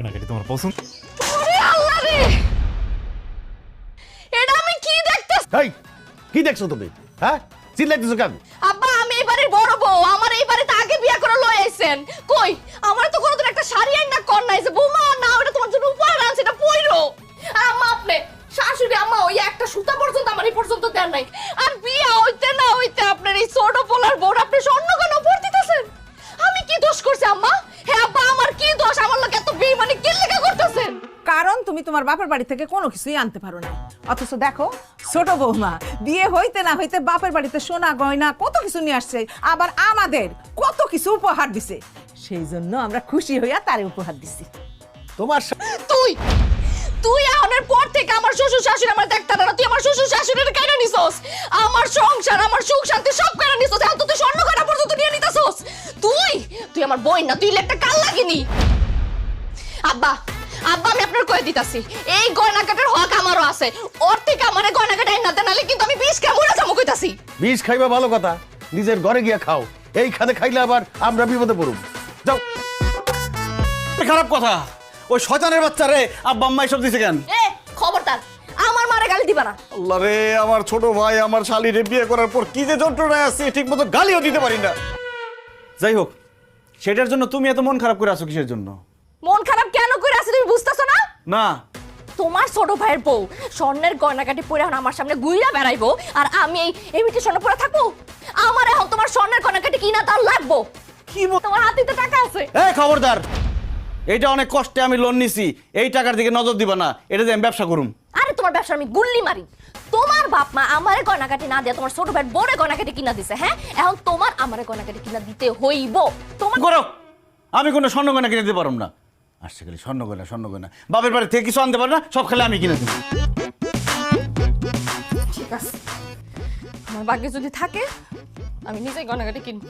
কেনাকাটি তোমার পছন্দ? ওরে আল্লাহ রে, এটা আমি কি দেখতেছি? এই কি দেখছো তুমি? হ্যাঁ, চিল্লাইতেছো কেন? আব্বা, আমি এই বাড়ির বড় বউ, আমার এই বাড়িতে আগে বিয়া করে লয়ে আইছেন। কই আমার তো কোনোদিন একটা শাড়ি আইন না কর নাই যে বৌমা না ওটা তোমার জন্য উপহার আনছে, এটা পইরো। আর আম্মা, আপনি শাশুড়ি আম্মা ওই একটা সুতা পর্যন্ত আমার এই পর্যন্ত দেন নাই। আর বিয়া হইতে না হইতে আপনার এই ছোট পোলার বউর আপনি স্বর্ণ কেন উপহার দিতেছেন? আমি কি দোষ করছি আম্মা? হ্যাঁ আব্বা, আমার কি দোষ? আমার লোক এত বেইমানি কি লেখা করতেছেন? কারণ তুমি তোমার বাপের বাড়ি থেকে কোনো কিছুই আনতে পারো না। অথচ দেখো ছোট বৌমা বিয়ে হইতে না হইতে বাপের বাড়িতে সোনা গয়না কত কিছু নিয়ে আসছে, আবার আমাদের কত কিছু উপহার দিছে। সেই জন্য আমরা খুশি হইয়া তারে উপহার দিছি। তোমার তুই তুই আহনের পর থেকে আমার শ্বশুর শাশুড়ি আমার দেখতে না, তুই আমার শ্বশুর শাশুড়ির কেন নিছস? আমার সংসার আমার সুখ শান্তি সব কেন নিছস? এখন তো তুই স্বর্ণ গয়না পর্যন্ত নিয়ে নিতেছস। তুই তুই আমার বোন না, তুই একটা কাল লাগিনি। আব্বা আব্বা, আমি আপনার কয়ে দিতাছি, এই গয়না কাটার হক আমারও আছে। ওর থেকে আমার গয়না কাটা না দেন, নালে কিন্তু আমি বিষ খেয়ে মরে যাবো কইতাছি। বিষ খাইবা ভালো কথা, নিজের ঘরে গিয়া খাও। এইখানে খাইলে আবার আমরা বিপদে পড়ব। যাও। খারাপ কথা, ওই শয়তানের বাচ্চারে আব্বা আম্মা এসব দিছে কেন? এ খবরদার, আমার মারে গালি দিবা না। আল্লাহ রে, আমার ছোট ভাই আমার শালিরে বিয়ে করার পর কি যে যন্ত্রণায় আছে, ঠিক মতো গালিও দিতে পারি না। যাই হোক, সেটার জন্য তুমি এত মন খারাপ করে আছো কিসের জন্য? মন খারাপ কেন করে আছে তুমি বুঝতেছো না? না, তোমার ছোট ভাইয়ের বউ স্বর্ণের গয়নাকাটি পরে এখন আমার সামনে ঘুইরা বেড়াইবো, আর আমি এই মিটি স্বর্ণ পরে থাকবো? আমার এখন তোমার স্বর্ণের গয়নাকাটি কিনা তার লাগবো। কি তোমার হাতে তো টাকা আছে। এই খবরদার, এইটা অনেক কষ্টে আমি লোন নিছি, এই টাকার দিকে নজর দিবা না। এটা যে আমি ব্যবসা করুম। আরে তোমার ব্যবসা আমি গুল্লি মারি। তোমার বাপ মা আমারে গয়নাকাটি না দিয়ে তোমার ছোট ভাইয়ের বড় গয়নাকাটি কিনা দিছে। হ্যাঁ, এখন তোমার আমারে গয়নাকাটি কিনা দিতে হইব। তোমার করো, আমি কোনো স্বর্ণ গয়না কিনে দিতে পারবো না। আসছে খালি স্বর্ণ গয়না স্বর্ণ গয়না, বাপের বাড়ি থেকে কিছু আনতে পারো না, সব খেলে আমি কিনে দেবো। ঠিক আছে, আমার ভাগ্যে যদি থাকে আমি নিজেই গয়নাকাটি কিনবো।